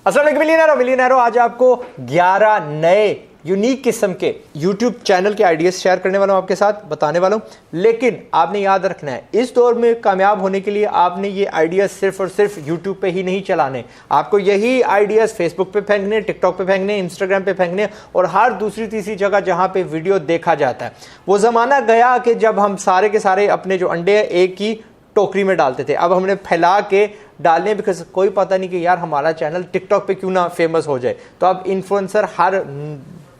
अस्सलाम वालेकुम मिलियनेरो, आज आपको 11 नए यूनिक किस्म के YouTube चैनल के आइडियाज शेयर करने वाला हूं, आपके साथ बताने वाला हूं। लेकिन आपने याद रखना है, इस दौर में कामयाब होने के लिए आपने ये आइडियाज सिर्फ और सिर्फ YouTube पे ही नहीं चलाने, आपको यही आइडियाज Facebook पे फेंकने, टिकटॉक पे फेंकने, इंस्टाग्राम पे फेंकने और हर दूसरी तीसरी जगह जहां पे वीडियो देखा जाता है। वो जमाना गया कि जब हम सारे के सारे अपने जो अंडे हैं एक ही टोकरी में डालते थे, अब हमने फैला के डालने, बिकॉज कोई पता नहीं कि यार हमारा चैनल टिकटॉक पे क्यों ना फेमस हो जाए। तो अब इन्फ्लुएंसर हर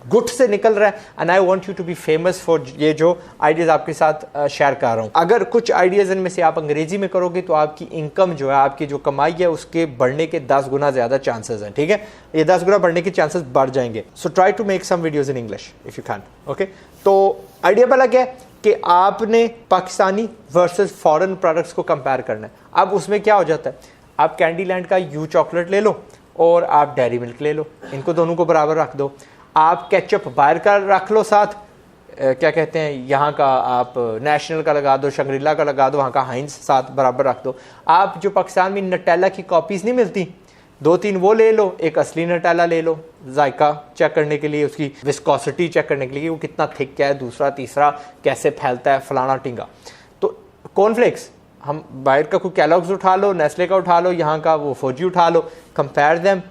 गुट से निकल रहा है and I want you to be famous for ये जो आइडियाज आपके साथ शेयर कर रहा हूँ। अगर कुछ आइडियाज इनमें से आप अंग्रेजी में करोगे तो आपकी इनकम जो है, आपकी जो कमाई है, उसके बढ़ने के 10 गुना ज्यादा चांसेस हैं। ठीक है, ये 10 गुना बढ़ने के चांसेस बढ़ जाएंगे। So try to make some videos in English if you can. Okay, तो आइडिया पहला क्या है कि आपने पाकिस्तानी वर्सेस फॉरेन प्रोडक्ट्स को कंपेयर करना है। अब उसमें क्या हो जाता है, आप कैंडी लैंड का यू चॉकलेट ले लो और आप डेयरी मिल्क ले लो, इनको दोनों को बराबर रख दो। आप केचप बाहर का रख लो, साथ क्या कहते हैं यहाँ का, आप नेशनल का लगा दो, शंग्रीला का लगा दो, वहाँ का हाइंस साथ बराबर रख दो। आप जो पाकिस्तान में नटेला की कॉपीज़ नहीं मिलती, 2-3 वो ले लो, एक असली नटेला ले लो जायका चेक करने के लिए, उसकी विस्कोसिटी चेक करने के लिए वो कितना थिक है, दूसरा तीसरा कैसे फैलता है, फलाना टिंगा। तो कॉर्नफ्लेक्स हम बाहर का कोई कैलॉग्स उठा लो, नेस्ले का उठा लो, यहाँ का वो फौजी उठा लो, compare them.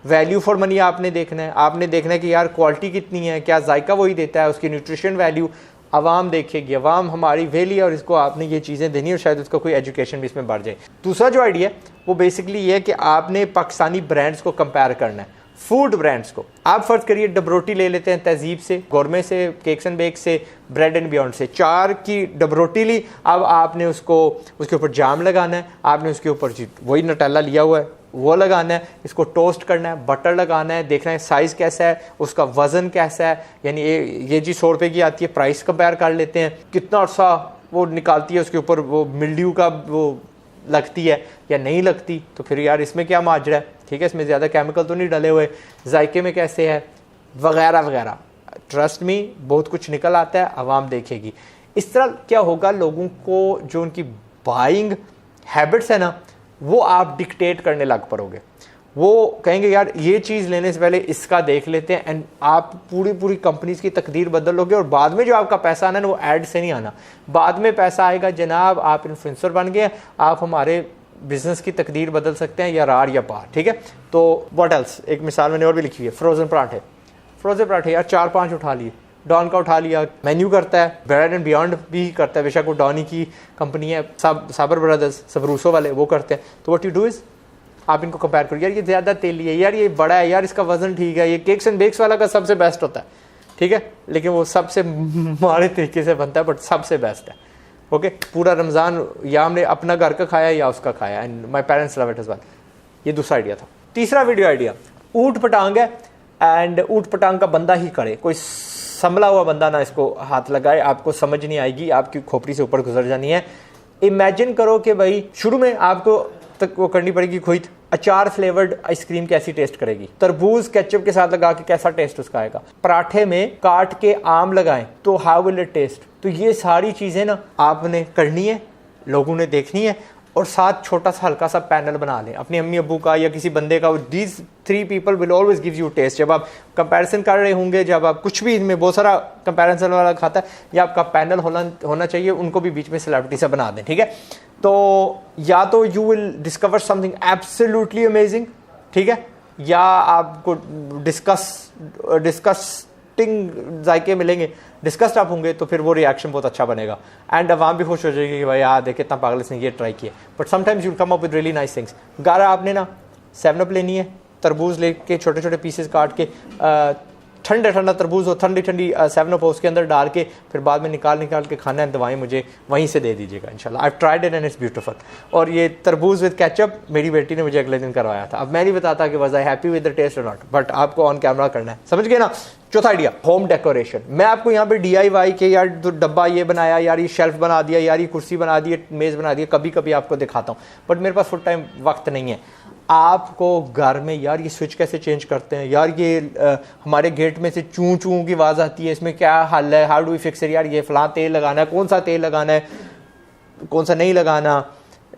Value for money आपने देखना है, आपने देखना है कि यार क्वालिटी कितनी है, क्या जायका वही देता है, उसकी न्यूट्रिशन वैल्यू आवाम देखेगी, आवाम हमारी वेली है और इसको आपने ये चीज़ें देनी और शायद उसका कोई एजुकेशन भी इसमें बढ़ जाए। दूसरा जो आइडिया है वो बेसिकली ये है कि आपने पाकिस्तानी ब्रांड्स को कंपेयर करना है, फूड ब्रांड्स को। आप फर्ज करिए डबरोटी ले लेते हैं तहजीब से, गोरमे से, केक्स एंड बेक से, ब्रेड एंड बियॉन्ड से, 4 की डबरोटी ली। अब आपने उसको उसके ऊपर जाम लगाना है, आपने उसके ऊपर वही नटेला लिया हुआ है वो लगाना है, इसको टोस्ट करना है, बटर लगाना है, देखना है साइज़ कैसा है, उसका वज़न कैसा है। यानी ये जी 100 रुपये की आती है, प्राइस कंपेयर कर लेते हैं, कितना अर्सा वो निकालती है, उसके ऊपर वो मिल्ड्यू का वो लगती है या नहीं लगती, तो फिर यार इसमें क्या माजरा है। ठीक है, इसमें ज़्यादा केमिकल तो नहीं डले हुए, जायके में कैसे है, वगैरह वगैरह। ट्रस्ट मी, बहुत कुछ निकल आता है, आवाम देखेगी। इस तरह क्या होगा, लोगों को जो उनकी बाइंग हैबिट्स है ना, वो आप डिक्टेट करने लग पड़ोगे। वो कहेंगे यार ये चीज़ लेने से पहले इसका देख लेते हैं, एंड आप पूरी कंपनीज की तकदीर बदल लोगे। और बाद में जो आपका पैसा आना है वो ऐड से नहीं आना, बाद में पैसा आएगा, जनाब आप इन्फ्लुएंसर बन गए, आप हमारे बिजनेस की तकदीर बदल सकते हैं, या रार या पार। ठीक है, तो व्हाट एल्स, एक मिसाल मैंने और भी लिखी हुई है, फ्रोजन पराठे यार 4-5 उठा लिए, डॉन का उठा लिया, मेन्यू करता है, ब्रेड एंड बियॉन्ड भी करता है, बेशक वो डॉनी की कंपनी है, साबर ब्रदर्स, सबरूसो वाले वो करते हैं। तो व्हाट यू डू इज, आप इनको कंपेयर करो, यार ये ज़्यादा तेली है, यार ये बड़ा है, यार इसका वजन ठीक है, ये केक्स एंड बेक्स वाला का सबसे बेस्ट होता है। ठीक है, लेकिन वो सबसे माड़े तरीके से बनता है, बट सबसे बेस्ट है। ओके, पूरा रमज़ान या हमने अपना घर का खाया या उसका खाया, and my parents love it as well. ये दूसरा आइडिया था। तीसरा वीडियो आइडिया, ऊँट पटांग है, एंड ऊँट पटांग का बंदा ही करे, कोई संभला हुआ बंदा ना इसको हाथ लगाए, आपको समझ नहीं आएगी, आपकी खोपड़ी से ऊपर गुजर जानी है। इमेजिन करो कि भाई शुरू में आपको तक वो करनी पड़ेगी खुद, अचार फ्लेवर्ड आइसक्रीम कैसी टेस्ट करेगी, तरबूज केचप के साथ लगा के कैसा टेस्ट उसका आएगा, पराठे में काट के आम लगाएं तो हाउ विल इट टेस्ट। तो ये सारी चीज़ें ना आपने करनी है, लोगों ने देखनी है, और साथ छोटा सा हल्का सा पैनल बना लें अपनी अम्मी अब्बू का या किसी बंदे का। These 3 people will always give you taste. जब आप कंपैरिजन कर रहे होंगे, जब आप कुछ भी, इनमें बहुत सारा कंपैरिजन वाला खाता है, या आपका पैनल होना चाहिए, उनको भी बीच में सेलिब्रिटी से बना दें। ठीक है, तो या तो you will discover something absolutely amazing, ठीक है, या आपको डिस्कस्टिंग जायके मिलेंगे, डिस्कस्ट आप होंगे, तो फिर वो रिएक्शन बहुत अच्छा बनेगा, एंड आवाम भी खुश हो जाएगी कि भाई यार देखे इतना पागल इसने ये ट्राई किया। But sometimes you come up with really nice things. गारा आपने ना 7 अप लेनी है, तरबूज लेके छोटे छोटे पीसेस काट के, ठंडा तरबूज हो, ठंडी 7 अप उसके अंदर डाल के, फिर बाद में निकाल के खाना है, दवाएं मुझे वहीं से दे दीजिएगा इंशाल्लाह। I tried it and it's beautiful. और ये तरबूज विद केचप मेरी बेटी ने मुझे अगले दिन करवाया था। अब मैं नहीं बताता कि was I happy with the taste और नॉट, बट आपको ऑन कैमरा करना है, समझ गए ना। चौथा आइडिया, होम डेकोरेशन। मैं आपको यहाँ पे DIY के, यार डब्बा ये बनाया, यार ये शेल्फ बना दिया, यार ये कुर्सी बना दी, मेज़ बना दिया, कभी कभी आपको दिखाता हूँ, बट मेरे पास फुल टाइम वक्त नहीं है। आपको घर में यार ये स्विच कैसे चेंज करते हैं, यार ये हमारे गेट में से चूं चूं की आवाज़ आती है, इसमें क्या हल है, how do we fix it, यार ये फलां तेल लगाना है, कौन सा तेल लगाना है, कौन सा नहीं लगाना,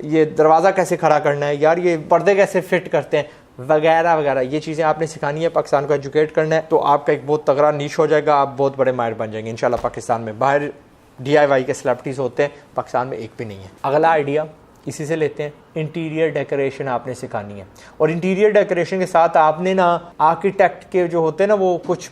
ये दरवाज़ा कैसे खड़ा करना है, यार ये पर्दे कैसे फिट करते हैं। वगैरह वगैरह। ये चीज़ें आपने सिखानी है, पाकिस्तान को एजुकेट करना है, तो आपका एक बहुत तगड़ा नीश हो जाएगा, आप बहुत बड़े माहिर बन जाएंगे इंशाल्लाह पाकिस्तान में। बाहर DIY के सेलिब्रिटीज़ होते हैं, पाकिस्तान में एक भी नहीं है। अगला आइडिया इसी से लेते हैं, इंटीरियर डेकोरेशन आपने सिखानी है। और इंटीरियर डेकोरेशन के साथ आपने ना आर्किटेक्ट के जो होते हैं ना वो कुछ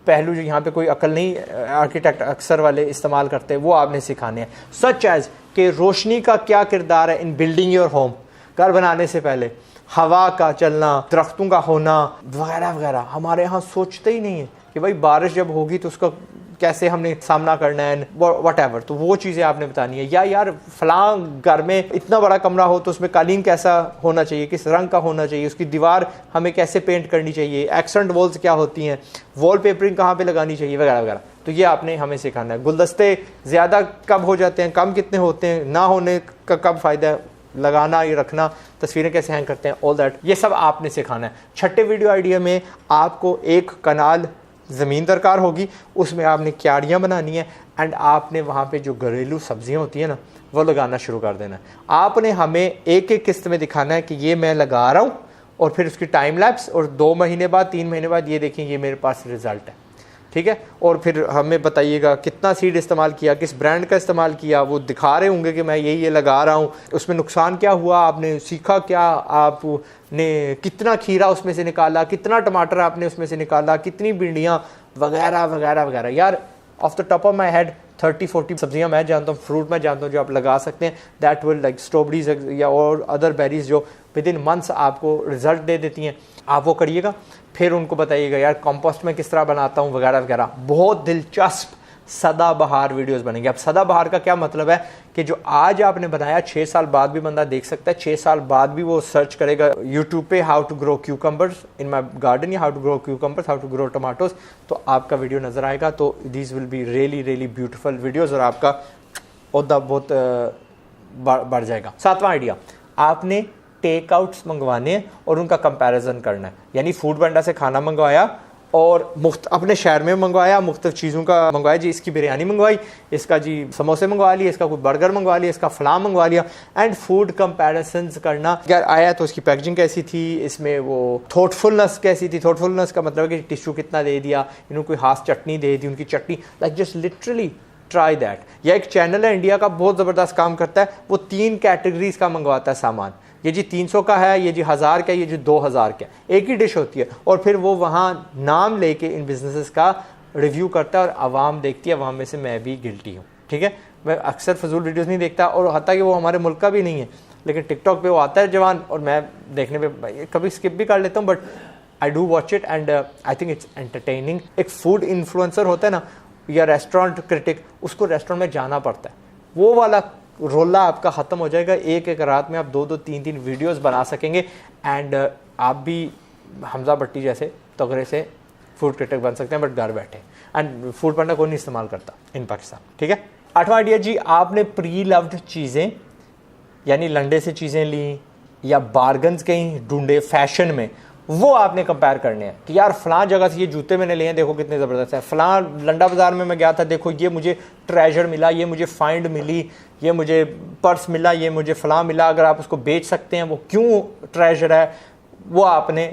पहलू जो यहाँ पे कोई अकल नहीं आर्किटेक्ट अक्सर वाले इस्तेमाल करते हैं, वो आपने सिखाने हैं। सच एज कि रोशनी का क्या किरदार है इन बिल्डिंग योर होम, घर बनाने से पहले हवा का चलना, दरख्तों का होना वगैरह वगैरह। हमारे यहाँ सोचते ही नहीं है कि भाई बारिश जब होगी तो उसका कैसे हमने सामना करना है, वट एवर। तो वो चीज़ें आपने बतानी है। या यार फलां घर में इतना बड़ा कमरा हो तो उसमें कालीन कैसा होना चाहिए, किस रंग का होना चाहिए, उसकी दीवार हमें कैसे पेंट करनी चाहिए, एक्सेंट वॉल्स क्या होती हैं, वॉल पेपरिंग कहाँ पे लगानी चाहिए वगैरह वगैरह। तो ये आपने हमें सिखाना है। गुलदस्ते ज़्यादा कब हो जाते हैं, कम कितने होते हैं, ना होने का कब फ़ायदा है, लगाना या रखना, तस्वीरें कैसे हैंग करते हैं, ऑल दैट ये सब आपने सिखाना है। छठे वीडियो आइडिया में आपको एक कनाल ज़मीन दरकार होगी, उसमें आपने क्यारियाँ बनानी है एंड आपने वहाँ पे जो घरेलू सब्जियाँ होती हैं ना वो लगाना शुरू कर देना है। आपने हमें एक एक किस्त में दिखाना है कि ये मैं लगा रहा हूँ और फिर उसकी टाइम लैप्स, और 2 महीने बाद 3 महीने बाद ये देखें ये मेरे पास रिज़ल्ट है, ठीक है। और फिर हमें बताइएगा कितना सीड इस्तेमाल किया, किस ब्रांड का इस्तेमाल किया, वो दिखा रहे होंगे कि मैं ये लगा रहा हूँ, उसमें नुकसान क्या हुआ, आपने सीखा क्या, आपने कितना खीरा उसमें से निकाला, कितना टमाटर आपने उसमें से निकाला, कितनी भिंडियाँ वगैरह वगैरह वगैरह। यार of the top of my head 30-40 सब्जियां मैं जानता हूँ, फ्रूट मैं जानता हूँ जो आप लगा सकते हैं, दैट विल लाइक स्ट्रॉबेरीज या और अदर बेरीज जो विद इन मंथ्स आपको रिजल्ट दे देती हैं। आप वो करिएगा, फिर उनको बताइएगा यार कंपोस्ट में किस तरह बनाता हूँ वगैरह वगैरह। बहुत दिलचस्प सदाबहार वीडियोस बनेंगे। अब सदाबहार का क्या मतलब है कि जो आज आपने बनाया 6 साल बाद भी बंदा देख सकता है, 6 साल बाद भी वो सर्च करेगा यूट्यूब पे how to grow cucumbers in my garden या how to grow cucumbers, how to grow tomatoes, तो आपका वीडियो नजर आएगा। तो these will be really really beautiful videos और आपका ओहदा बहुत बढ़ जाएगा। 7वां आइडिया, आपने टेक आउट्स मंगवाने हैं और उनका कंपैरिजन करना है। यानी फूड पांडा से खाना मंगवाया और अपने शहर में मंगवाया, मुख्तलिफ चीज़ों का मंगवाया जी, इसकी बिरयानी मंगवाई, इसका जी समोसे मंगवा लिए, इसका कोई बर्गर मंगवा लिया, इसका फलां मंगवा लिया, एंड फूड कंपैरिजन्स करना। यार आया तो इसकी पैकेजिंग कैसी थी, इसमें वो थॉटफुलनेस कैसी थी। थॉटफुलनेस का मतलब है कि टिश्यू कितना दे दिया, इन्होंने कोई हाथ चटनी दे दी, उनकी चटनी like just literally try that. या एक चैनल है इंडिया का बहुत ज़बरदस्त काम करता है, वो 3 कैटेगरीज का मंगवाता है सामान, ये जी 300 का है, ये जी 1000 का है, ये जी 2000 का है, एक ही डिश होती है। और फिर वो वहाँ नाम लेके इन बिजनेसेस का रिव्यू करता है और आवाम देखती है, आवाम में से मैं भी गिल्टी हूँ, ठीक है। मैं अक्सर फजूल वीडियोस नहीं देखता और हत्ता कि वो हमारे मुल्क का भी नहीं है, लेकिन टिकटॉक पे वो आता है जवान और मैं देखने पे कभी स्किप भी कर लेता हूँ, but I do watch it and I think it's entertaining. एक फूड इन्फ्लुएंसर होता है ना या रेस्टोरेंट क्रिटिक, उसको रेस्टोरेंट में जाना पड़ता है, वो वाला रोला आपका ख़त्म हो जाएगा। एक रात में आप 2-2, 3-3 वीडियोस बना सकेंगे एंड आप भी हमजा भट्टी जैसे तगड़े से फूड क्रिटिक बन सकते हैं, बट घर बैठे। एंड फूड पांडा कोई नहीं इस्तेमाल करता इन पाकिस्तान, ठीक है। 8वां आइडिया जी, आपने प्री लव्ड चीज़ें यानी लंडे से चीज़ें ली या बार्गन्स कहीं ढूंढे फैशन में, वो आपने कंपेयर करने हैं कि यार फलां जगह से ये जूते मैंने लिए हैं, देखो कितने ज़बरदस्त है, फलां लंडा बाज़ार में मैं गया था, देखो ये मुझे ट्रेजर मिला, ये मुझे फाइंड मिली, ये मुझे पर्स मिला, ये मुझे फलां मिला। अगर आप उसको बेच सकते हैं, वो क्यों ट्रेजर है, वो आपने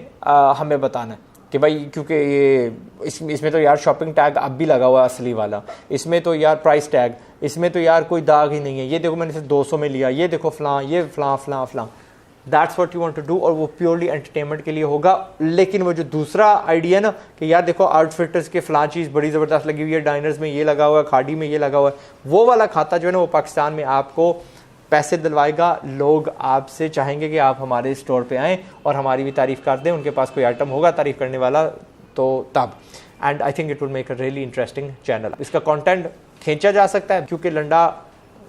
हमें बताना है कि भाई क्योंकि ये इसमें तो यार शॉपिंग टैग अब भी लगा हुआ है असली वाला, इसमें तो यार प्राइस टैग, इसमें तो यार कोई दाग ही नहीं है, ये देखो मैंने सिर्फ 200 में लिया, ये देखो फलां, ये फलां फलां फलां। That's what you want to do, और वो प्योरली एंटरटेनमेंट के लिए होगा। लेकिन वो जो दूसरा आइडिया ना कि यार देखो आउटफिटर्स के फलां चीज़ बड़ी ज़बरदस्त लगी हुई है, डाइनर्स में ये लगा हुआ है, खाड़ी में ये लगा हुआ है, वो वाला खाता जो है ना वो पाकिस्तान में आपको पैसे दिलवाएगा। लोग आपसे चाहेंगे कि आप हमारे स्टोर पे आएँ और हमारी भी तारीफ़ कर दें, उनके पास कोई आइटम होगा तारीफ़ करने वाला तो तब। And I think it will make a really interesting channel. इसका कंटेंट खींचा जा सकता है क्योंकि लंडा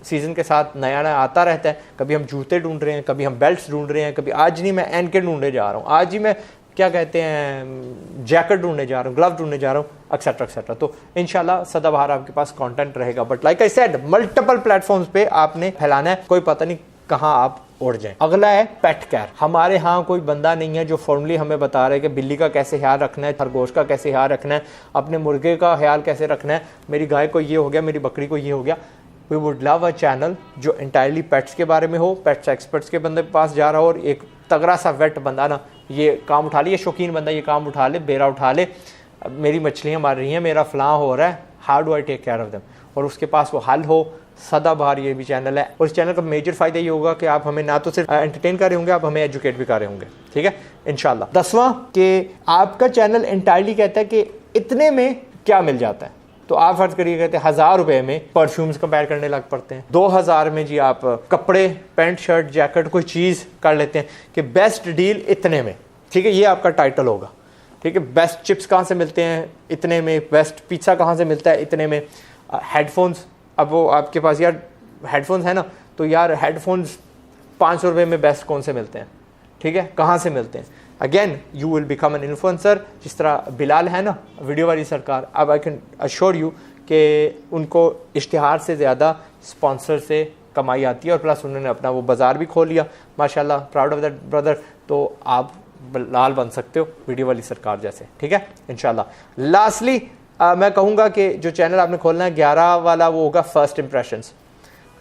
सीज़न के साथ नया नया आता रहता है। कभी हम जूते ढूंढ रहे हैं, कभी हम बेल्ट्स ढूंढ रहे हैं, कभी आज नहीं मैं एनके ढूंढने जा रहा हूँ, आज ही मैं क्या कहते हैं जैकेट ढूंढने जा रहा हूँ, ग्लव ढूंढने जा रहा हूँ, एक्सेट्रा एक्सेट्रा। तो इंशाल्लाह सदाबहार आपके पास कंटेंट रहेगा, but like I said multiple platforms पे आपने फैलाना है, कोई पता नहीं कहाँ आप उड़ जाएं। अगला है पेट केयर। हमारे यहाँ कोई बंदा नहीं है जो फॉर्मली हमें बता रहा है कि बिल्ली का कैसे ख्याल रखना है, खरगोश का कैसे ख्याल रखना है, अपने मुर्गे का ख्याल कैसे रखना है, मेरी गाय को ये हो गया, मेरी बकरी को ये हो गया। We would love a channel जो इंटायरली पेट्स के बारे में हो, पेट्स एक्सपर्ट्स के बंदे के पास जा रहा हो, और एक तगड़ा सा वेट बंदा ना ये काम उठा ले, ये शौकीन बंदा ये काम उठा ले, बेरा उठा ले, मेरी मछलियाँ मार रही हैं, मेरा फलां हो रहा है, how do I take care of them, और उसके पास वो हल हो। सदाबहार ये भी चैनल है, और इस चैनल का मेजर फ़ायदा ये होगा कि आप हमें ना तो सिर्फ एंटरटेन कर रहे होंगे, आप हमें एजुकेट भी कर रहे होंगे, ठीक है इंशाल्लाह। 10वां कि आपका चैनल इंटायरली कहता है कि इतने में क्या मिल जाता है, तो आप फर्ज करिए कहते हैं 1000 रुपए में परफ्यूम्स कंपेयर करने लग पड़ते हैं, 2000 में जी आप कपड़े, पैंट, शर्ट, जैकेट कोई चीज़ कर लेते हैं कि बेस्ट डील इतने में, ठीक है, ये आपका टाइटल होगा, ठीक है। बेस्ट चिप्स कहाँ से मिलते हैं, इतने में। बेस्ट पिज़्ज़ा कहाँ से मिलता है, इतने में। हेडफोन्स, अब वो आपके पास यार हेडफोन्स है ना, तो यार हेडफोन्स 500 रुपये में बेस्ट कौन से मिलते हैं, ठीक है, कहाँ से मिलते हैं। Again you will become an influencer, जिस तरह बिलाल है ना वीडियो वाली सरकार, अब आई कैन अश्योर यू कि उनको इश्तिहार से ज़्यादा स्पॉन्सर से कमाई आती है, और प्लस उन्होंने अपना वो बाज़ार भी खोल लिया, माशाल्लाह, प्राउड ऑफ दैट ब्रदर। तो आप बिलाल बन सकते हो वीडियो वाली सरकार जैसे, ठीक है इंशाल्लाह। लास्टली मैं कहूँगा कि जो चैनल आपने खोलना है 11 वाला, वो होगा फर्स्ट इंप्रेशंस।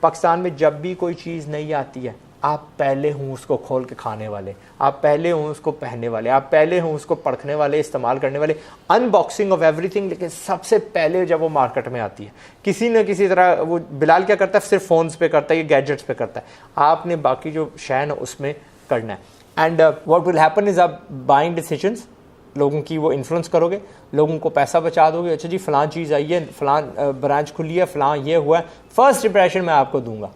पाकिस्तान में जब भी कोई चीज़ नई आती है, आप पहले हों उसको खोल के खाने वाले, आप पहले हों उसको पहनने वाले, आप पहले हों उसको परखने वाले, इस्तेमाल करने वाले, अनबॉक्सिंग ऑफ एवरीथिंग। लेकिन सबसे पहले जब वो मार्केट में आती है, किसी न किसी तरह, वो बिलाल क्या करता है, सिर्फ फ़ोन्स पे करता है, ये गैजेट्स पे करता है, आपने बाकी जो शय ना उसमें करना है। And what will happen is आप बाइंग डिसीजंस, लोगों की वो इन्फ्लुएंस करोगे, लोगों को पैसा बचा दोगे। अच्छा जी फ़लाँ चीज़ आई है, फ़लाँ ब्रांच खुली है, फ़लाँ ये हुआ है, फर्स्ट इंप्रेशन मैं आपको दूंगा,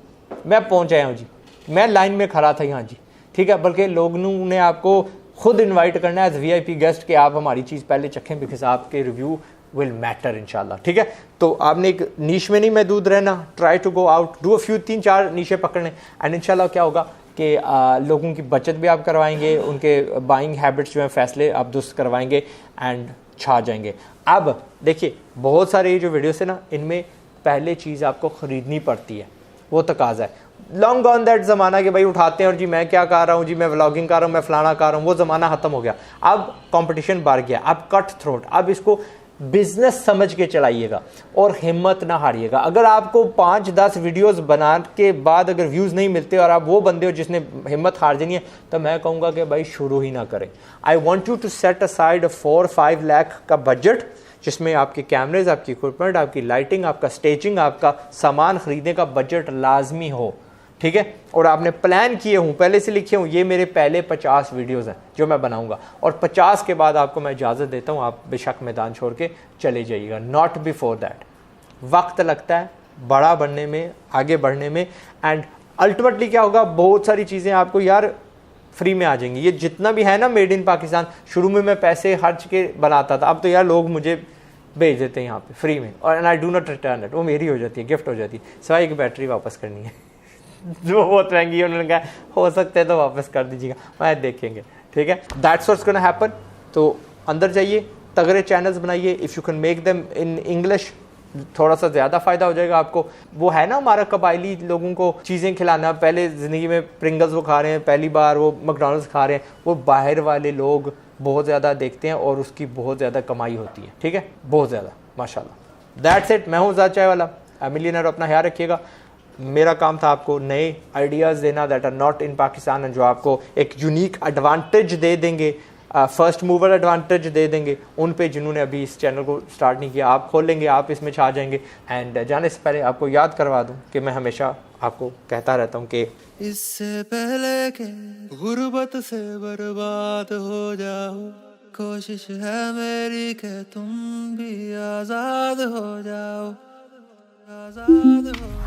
मैं पहुंच आया हूँ जी, मैं लाइन में खड़ा था यहाँ जी, ठीक है। बल्कि लोगों ने आपको खुद इनवाइट करना है एज VIP गेस्ट कि आप हमारी चीज़ पहले चखें, बिकॉज आपके रिव्यू विल मैटर इंशाल्लाह, ठीक है। तो आपने एक नीश में नहीं महदूद रहना, try to go out, do a few 3-4 niches पकड़ने, एंड इंशाल्लाह क्या होगा कि लोगों की बचत भी आप करवाएंगे, उनके बाइंग हैबिट्स जो हैं फैसले आप दुरुस्त करवाएंगे, एंड छा जाएंगे। अब देखिए बहुत सारे ये जो वीडियोस है ना, इनमें पहले चीज़ आपको ख़रीदनी पड़ती है, वो तकाजा है। लॉन्ग गॉन दैट ज़माना कि भाई उठाते हैं और जी मैं क्या कर रहा हूँ जी, मैं व्लॉगिंग कर रहा हूँ, मैं फलाना कर रहा हूँ, वो ज़माना ख़त्म हो गया। अब कंपटीशन बढ़ गया, अब कट थ्रोट, अब इसको बिजनेस समझ के चलाइएगा और हिम्मत ना हारिएगा। अगर आपको 5-10 वीडियोस बना के बाद अगर व्यूज़ नहीं मिलते और आप वो बंदे हो जिसने हिम्मत हार देनी है, तो मैं कहूँगा कि भाई शुरू ही ना करें। I want you to set aside 4-5 lakh का बजट, जिसमें आपके कैमरेज, आपकी इक्विपमेंट, आपकी लाइटिंग, आपका स्टेजिंग, आपका सामान खरीदने का बजट लाजमी हो, ठीक है। और आपने प्लान किए हूँ, पहले से लिखे हूँ, ये मेरे पहले 50 वीडियोस हैं जो मैं बनाऊंगा, और 50 के बाद आपको मैं इजाज़त देता हूँ, आप बेशक मैदान छोड़ के चले जाइएगा, नॉट बिफोर दैट। वक्त लगता है बड़ा बनने में, आगे बढ़ने में, एंड अल्टीमेटली क्या होगा, बहुत सारी चीज़ें आपको यार फ्री में आ जाएंगी। ये जितना भी है ना मेड इन पाकिस्तान, शुरू में मैं पैसे खर्च के बनाता था, अब तो यार लोग मुझे भेज देते हैं यहाँ पे फ्री में, और and I do not return it, वो मेरी हो जाती है, गिफ्ट हो जाती है, सिवाय एक बैटरी वापस करनी है जो बहुत महंगी है। उन्होंने कहा हो सकता है तो वापस कर दीजिएगा, मैं देखेंगे, ठीक है। That's what's gonna happen. तो अंदर जाइए, तगड़े चैनल्स बनाइए, if you can make them in English, थोड़ा सा ज़्यादा फ़ायदा हो जाएगा आपको। वो है ना हमारा कबायली लोगों को चीज़ें खिलाना, पहले ज़िंदगी में प्रिंगल्स वो खा रहे हैं, पहली बार वो मैकडॉनल्ड्स खा रहे हैं, वो बाहर वाले लोग बहुत ज़्यादा देखते हैं और उसकी बहुत ज़्यादा कमाई होती है, ठीक है, बहुत ज़्यादा माशाल्लाह। That's it. मैं हूँ ज़ाद चाय वाला, मिलियनर। अपना ख्याल रखिएगा। मेरा काम था आपको नए आइडियाज़ देना that are not in Pakistan, जो आपको एक यूनिक एडवांटेज दे देंगे, फर्स्ट मूवर एडवांटेज दे देंगे उन पे जिन्होंने अभी इस चैनल को स्टार्ट नहीं किया। आप खोल लेंगे, आप इसमें छा जाएंगे। एंड जाने से पहले आपको याद करवा दूं कि मैं हमेशा आपको कहता रहता हूं कि इससे पहले के गुर्बत से बर्बाद हो जाओ, कोशिश है मेरी कि तुम भी आज़ाद हो जाओ, आज़ाद हो